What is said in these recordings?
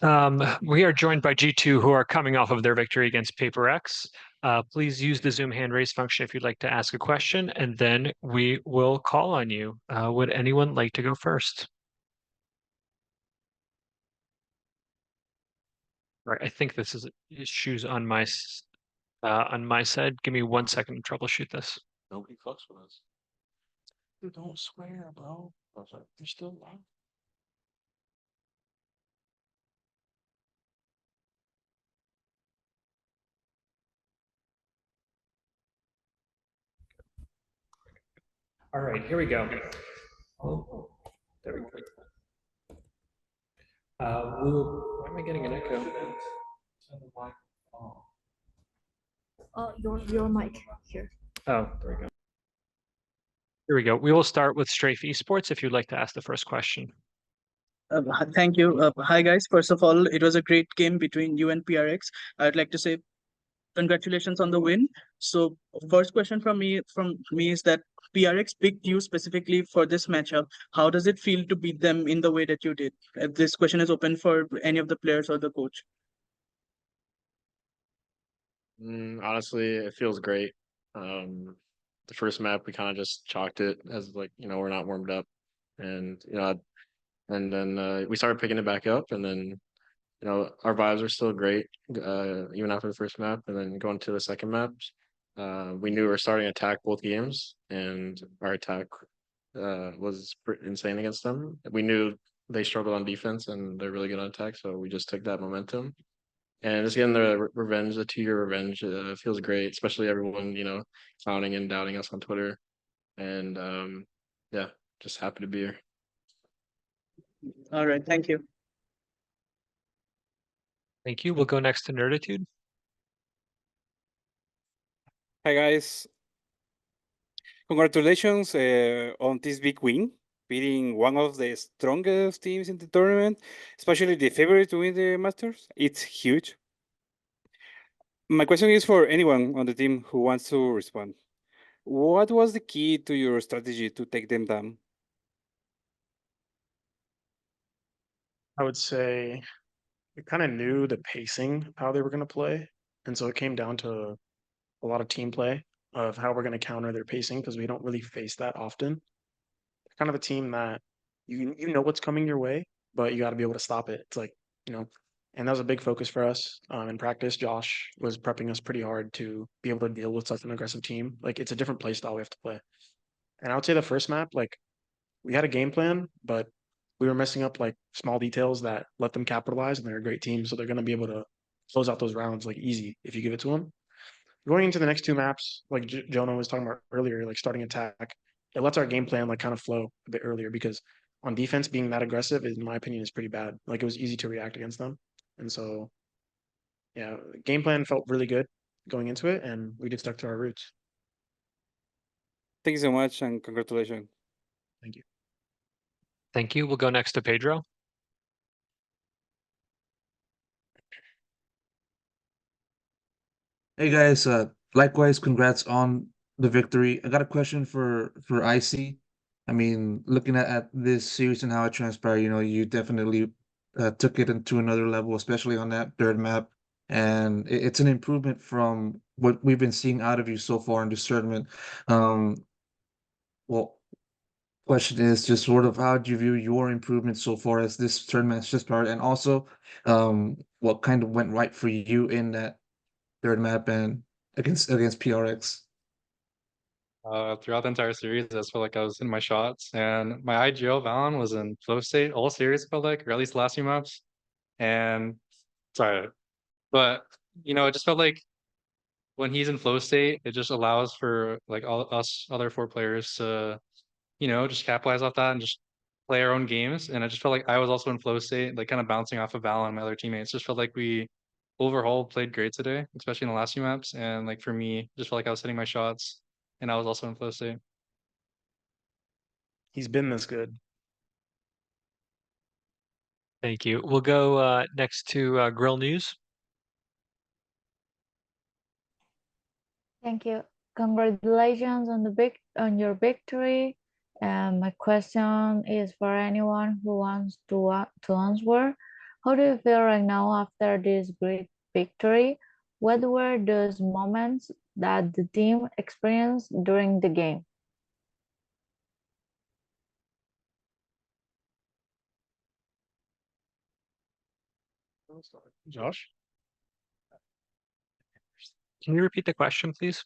We are joined by G2, who are coming off of their victory against PaperX. Please use the Zoom hand raise function if you'd like to ask a question, and then we will call on you. Would anyone like to go first? Right, I think this is issues on my side. Give me 1 second to troubleshoot this. Nobody fucks with us. Dude, don't swear, bro. You're still alive. All right, here we go. Oh, there we go. Why am I getting an echo? Your mic here. Oh, there we go. Here we go. We will start with Strafe Esports if you'd like to ask the first question. Thank you. Hi, guys. First of all, it was a great game between you and PRX. I'd like to say congratulations on the win. So, first question from me is that PRX picked you specifically for this matchup. How does it feel to beat them in the way that you did? This question is open for any of the players or the coach. Honestly, it feels great. The first map we kind of just chalked it as like, we're not warmed up, and and then we started picking it back up, and then our vibes are still great, even after the first map, and then going to the second map. We knew we were starting to attack both games, and our attack was insane against them. We knew they struggled on defense, and they're really good on attack, so we just took that momentum. And just getting the revenge, the 2-year revenge, feels great, especially everyone, clowning and doubting us on Twitter. And yeah, just happy to be here. All right. Thank you. Thank you. We'll go next to Nerditude. Hi guys, congratulations on this big win, beating one of the strongest teams in the tournament, especially the favorite to win the Masters. It's huge. My question is for anyone on the team who wants to respond. What was the key to your strategy to take them down? I would say we kind of knew the pacing, how they were going to play. And so it came down to a lot of team play of how we're going to counter their pacing, because we don't really face that often. Kind of a team that you know what's coming your way, but you got to be able to stop it. It's like, and that was a big focus for us in practice. Josh was prepping us pretty hard to be able to deal with such an aggressive team. Like, it's a different play style we have to play. And I would say the first map, like, we had a game plan, but we were messing up like small details that let them capitalize, and they're a great team, so they're going to be able to close out those rounds like easy if you give it to them. Going into the next two maps, like Jonah was talking about earlier, like starting attack, it lets our game plan like kind of flow a bit earlier, because on defense being that aggressive, in my opinion, is pretty bad. Like, it was easy to react against them. And so yeah, game plan felt really good going into it, and we just stuck to our roots. Thank you so much and congratulations. Thank you. Thank you. We'll go next to Pedro. Hey guys, likewise, congrats on the victory. I got a question for IC. I mean, looking at this series and how it transpired, you definitely took it into another level, especially on that third map. And it's an improvement from what we've been seeing out of you so far in this tournament. Well, question is just sort of how do you view your improvement so far as this tournament's just started, and also what kind of went right for you in that third map and against PRX? Throughout the entire series, I just felt like I was in my shots, and my IGL Valen was in flow state all series, felt like, or at least the last few maps. And sorry, but it just felt like when he's in flow state, it just allows for like all us other 4 players to, just capitalize off that and just play our own games. And I just felt like I was also in flow state, like kind of bouncing off of Valen and my other teammates. Just felt like we overall played great today, especially in the last few maps. And like for me, just felt like I was hitting my shots, and I was also in flow state. He's been this good. Thank you. We'll go next to Grill News. Thank you. Congratulations on your victory. My question is for anyone who wants to answer. How do you feel right now after this great victory? What were those moments that the team experienced during the game? Josh? Can you repeat the question, please?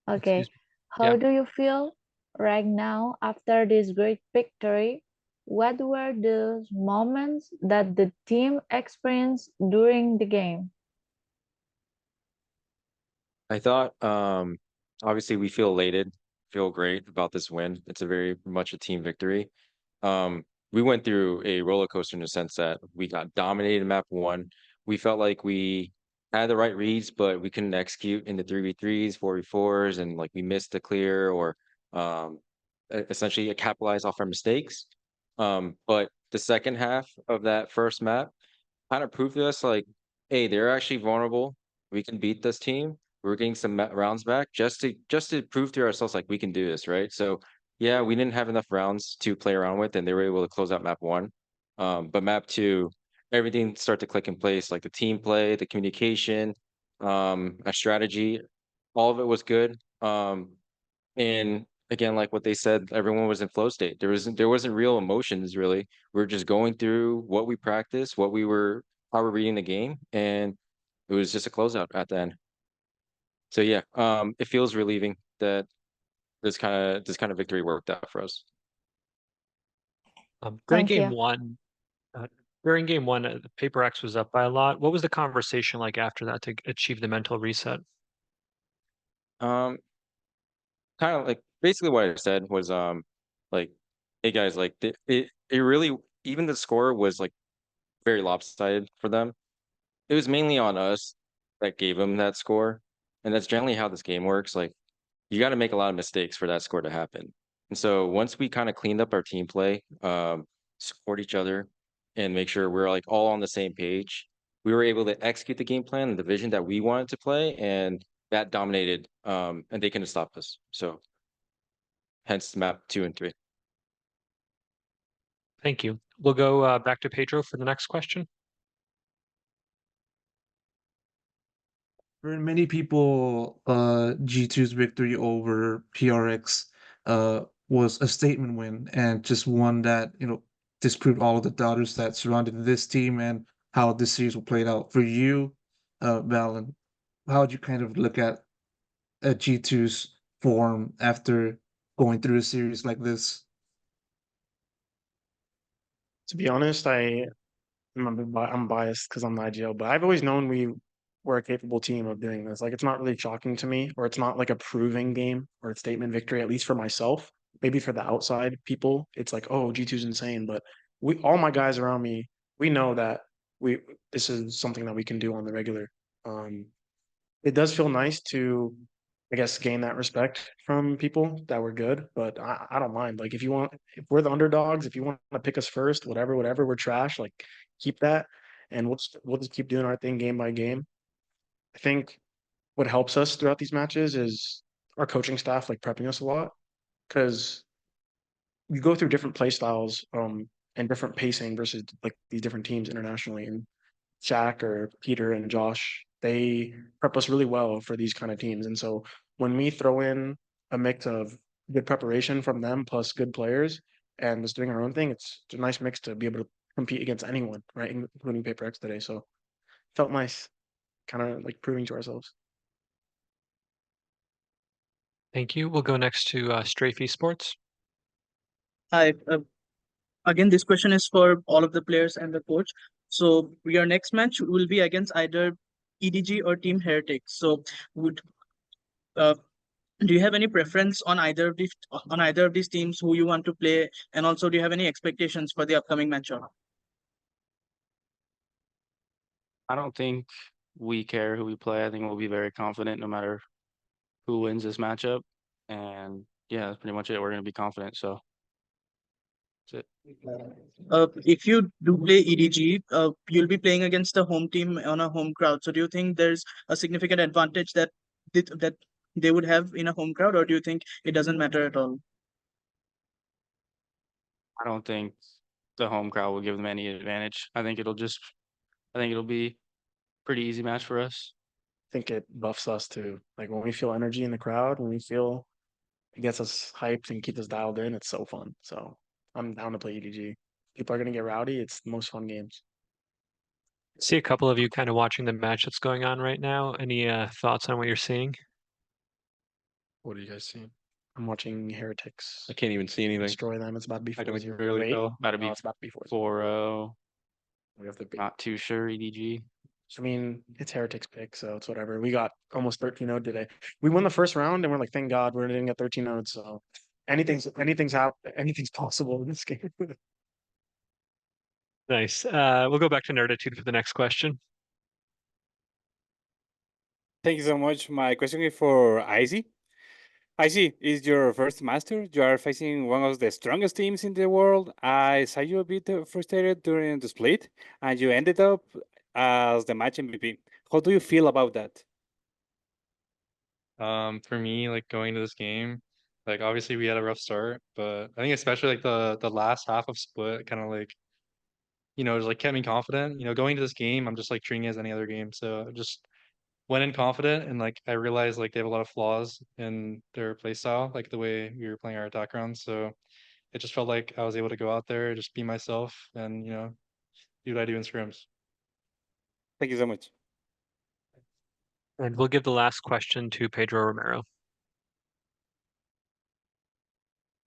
Okay, Excuse me. how Yeah. do you feel right now after this great victory? What were those moments that the team experienced during the game? I thought, obviously we feel elated, feel great about this win. It's a very much a team victory. We went through a roller coaster in the sense that we got dominated in map one. We felt like we had the right reads, but we couldn't execute in the 3v3s, 4v4s, and like we missed the clear or essentially capitalize off our mistakes. But the second half of that first map kind of proved to us like, hey, they're actually vulnerable. We can beat this team. We're getting some rounds back just to prove to ourselves like we can do this, right? So yeah, we didn't have enough rounds to play around with, and they were able to close out map one. But map two, everything started to click in place, like the team play, the communication, our strategy, all of it was good. And again, like what they said, everyone was in flow state. There wasn't real emotions really. We're just going through what we practiced, how we're reading the game, and it was just a closeout at the end. So yeah, it feels relieving that this kind of victory worked out for us. During Thank game you. one, the Paper X was up by a lot. What was the conversation like after that to achieve the mental reset? Um, kind of like basically what I said was like, hey guys, like it really, even the score was like very lopsided for them. It was mainly on us that gave them that score, and that's generally how this game works. Like you got to make a lot of mistakes for that score to happen. And so once we kind of cleaned up our team play, support each other, and make sure we're like all on the same page, we were able to execute the game plan and the vision that we wanted to play, and that dominated. And they couldn't stop us. So hence map 2 and 3. Thank you. We'll go back to Pedro for the next question. For many people, G2's victory over PRX was a statement win and just one that, disproved all of the doubters that surrounded this team and how this series will play out. For you, Valen, how would you kind of look at G2's form after going through a series like this? To be honest, I'm biased because I'm the IGL, but I've always known we were a capable team of doing this. Like, it's not really shocking to me, or it's not like a proving game or a statement victory, at least for myself. Maybe for the outside people, it's like, oh, G2's insane. But all my guys around me, we know that we this is something that we can do on the regular. Um, it does feel nice to, I guess, gain that respect from people that were good, but I don't mind. Like, if we're the underdogs, if you want to pick us first, whatever, we're trash. Like, keep that, and we'll just keep doing our thing game by game. I think what helps us throughout these matches is our coaching staff like prepping us a lot, because you go through different play styles and different pacing versus like these different teams internationally. And Jack or Peter and Josh, they prep us really well for these kind of teams. And so when we throw in a mix of good preparation from them plus good players and just doing our own thing, it's a nice mix to be able to compete against anyone, right? Including Paper X today. So felt nice, kind of like proving to ourselves. Thank you. We'll go next to Strafe Esports. Hi. Again, this question is for all of the players and the coach. So your next match will be against either EDG or Team Heretic. So would uh, do you have any preference on either of these teams who you want to play, and also do you have any expectations for the upcoming matchup? I don't think we care who we play. I think we'll be very confident no matter who wins this matchup. And yeah, that's pretty much it. We're going to be confident. So that's it. If you do play EDG, you'll be playing against a home team on a home crowd. So do you think there's a significant advantage that they would have in a home crowd, or do you think it doesn't matter at all? I don't think the home crowd will give them any advantage. I think it'll be pretty easy match for us. I think it buffs us too. Like when we feel energy in the crowd, when we feel it gets us hyped and keeps us dialed in, it's so fun. So I'm down to play EDG. People are gonna get rowdy. It's the most fun games. See a couple of you kind of watching the match that's going on right now. Any thoughts on what you're seeing? What are you guys seeing? I'm watching Heretics I can't even see anything. destroy them. It's about to be I don't 4-0. really Wait, know. About to no, be it's about to be 4-0. 4-0. We have to be. Not too sure, EDG. I mean, it's Heretics pick, so it's whatever. We got almost 13-0 today. We won the first round, and we're like, thank God we didn't get 13-0. So anything's possible in this game. Nice. We'll go back to Nerditude for the next question. Thank you so much. My question is for Icy. Icy, is your first master. You are facing one of the strongest teams in the world. I saw you a bit frustrated during the split, and you ended up as the match MVP. How do you feel about that? For me, like going to this game, like obviously we had a rough start, but I think especially like the last half of split kind of like, just like kept me confident. Going to this game, I'm just like treating it as any other game. So I just went in confident and like I realized like they have a lot of flaws in their play style, like the way we were playing our attack rounds. So it just felt like I was able to go out there, just be myself and do what I do in scrims. Thank you so much. And we'll give the last question to Pedro Romero.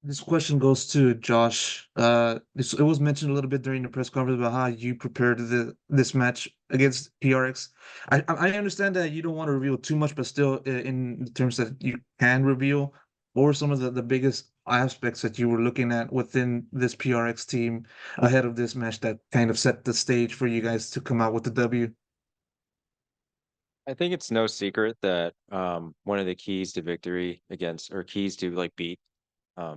This question goes to Josh. It was mentioned a little bit during the press conference about how you prepared this match against PRX. I understand that you don't want to reveal too much, but still, in terms that you can reveal, what were some of the biggest aspects that you were looking at within this PRX team ahead of this match that kind of set the stage for you guys to come out with the W? I think it's no secret that one of the keys to victory against or keys to like beat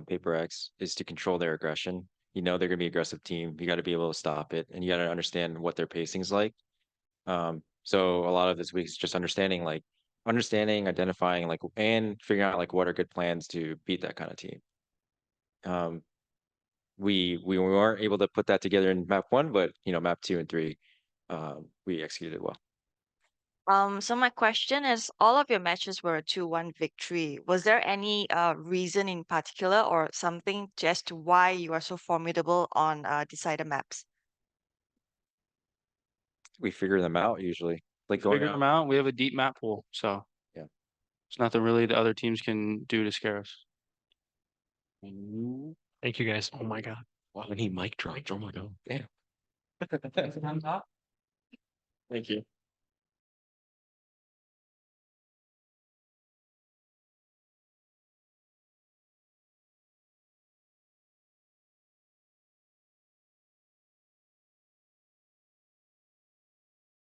Paper X is to control their aggression. They're gonna be an aggressive team. You got to be able to stop it, and you got to understand what their pacing is like. So a lot of this week is just understanding, identifying, like, and figuring out like what are good plans to beat that kind of team. We weren't able to put that together in map 1, but map 2 and 3, we executed well. So my question is, all of your matches were a 2-1 victory. Was there any reason in particular or something just why you are so formidable on decider maps? We figure them out usually. Like going Figure them out. We have a deep map pool, so Yeah. there's nothing really the other teams can do to scare us. Thank you guys. Oh my God. Wow, we need mic drops. Oh my god. Thank you.